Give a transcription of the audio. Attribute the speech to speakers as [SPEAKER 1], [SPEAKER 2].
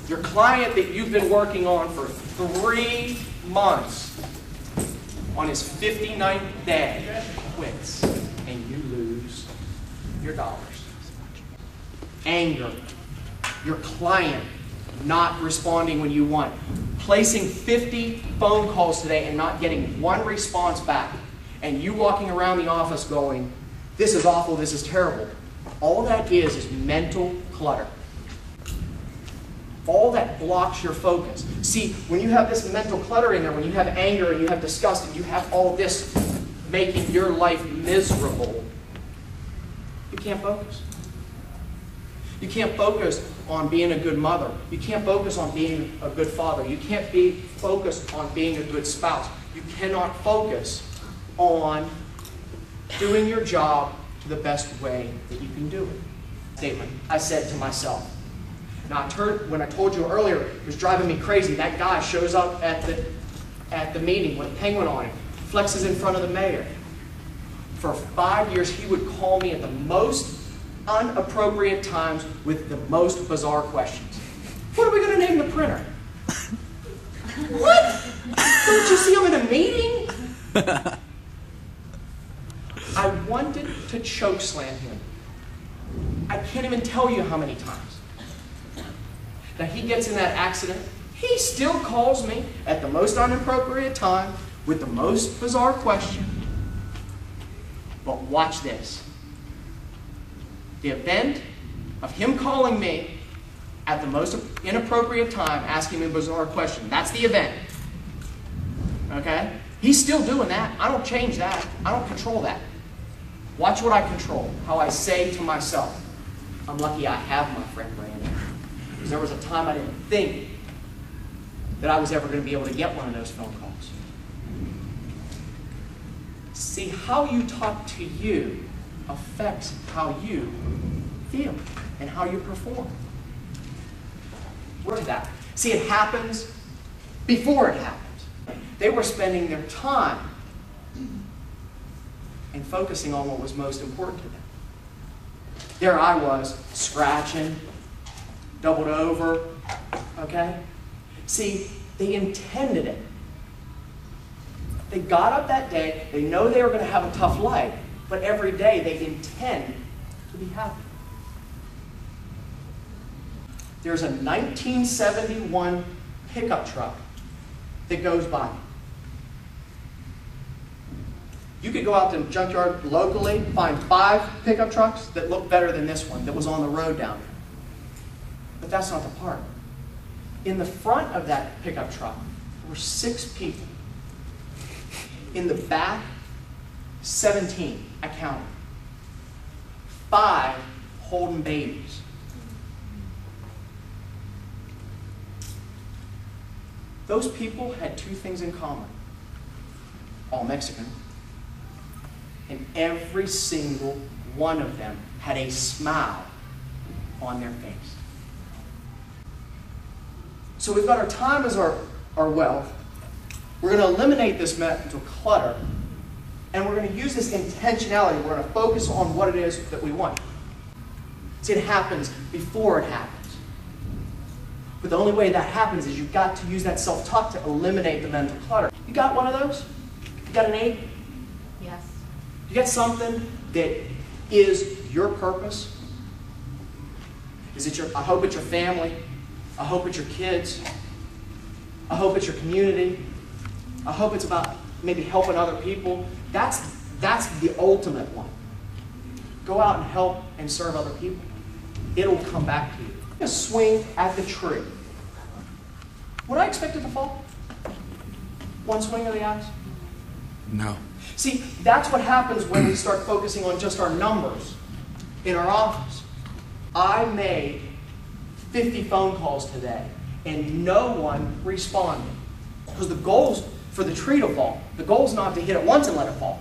[SPEAKER 1] Your client that you've been working on for 3 months, on his 59th day, quits, and you lose your dollars. Anger. Your client not responding when you want. Placing 50 phone calls today and not getting one response back. And you walking around the office going, this is awful, this is terrible. All that is mental clutter. All that blocks your focus. See, when you have this mental clutter in there, when you have anger and you have disgust and you have all this making your life miserable, you can't focus. You can't focus on being a good mother. You can't focus on being a good father. You can't be focused on being a good spouse. You cannot focus on doing your job to the best way that you can do it. Statement. I said to myself. Now, when I told you earlier, it was driving me crazy. That guy shows up at the meeting with a penguin on it, flexes in front of the mayor. For 5 years, he would call me at the most inappropriate times with the most bizarre questions. What are we going to name the printer? What? Don't you see him in a meeting? I wanted to chokeslam him. I can't even tell you how many times. Now, he gets in that accident. He still calls me at the most inappropriate time with the most bizarre question. But watch this. The event of him calling me at the most inappropriate time, asking me a bizarre question, that's the event. Okay? He's still doing that. I don't change that. I don't control that. Watch what I control. How I say to myself, I'm lucky I have my friend Brandon. Because there was a time I didn't think that I was ever going to be able to get one of those phone calls. See, how you talk to you affects how you feel and how you perform. Look at that. See, it happens before it happens. They were spending their time and focusing on what was most important to them. There I was, scratching, doubled over, okay? See, they intended it. They got up that day, they know they were going to have a tough life, but every day they intend to be happy. There's a 1971 pickup truck that goes by. You could go out to the junkyard locally, find 5 pickup trucks that look better than this one that was on the road down there. But that's not the part. In the front of that pickup truck were 6 people. In the back, 17, I counted. 5 holding babies. Those people had 2 things in common. All Mexican. And every single one of them had a smile on their face. So we've got our time as our wealth. We're going to eliminate this mental clutter. And we're going to use this intentionality. We're going to focus on what it is that we want. See, it happens before it happens. But the only way that happens is you've got to use that self-talk to eliminate the mental clutter. You got one of those? You got an 8?
[SPEAKER 2] Yes.
[SPEAKER 1] You got something that is your purpose? Is it I hope it's your family. I hope it's your kids. I hope it's your community. I hope it's about maybe helping other people. That's the ultimate one. Go out and help and serve other people. It'll come back to you. Just swing at the tree. Would I expect it to fall? One swing of the axe?
[SPEAKER 3] No.
[SPEAKER 1] See, that's what happens when we start focusing on just our numbers in our office. I made 50 phone calls today, and no one responded. Because the goal's for the tree to fall. The goal's not to hit it once and let it fall.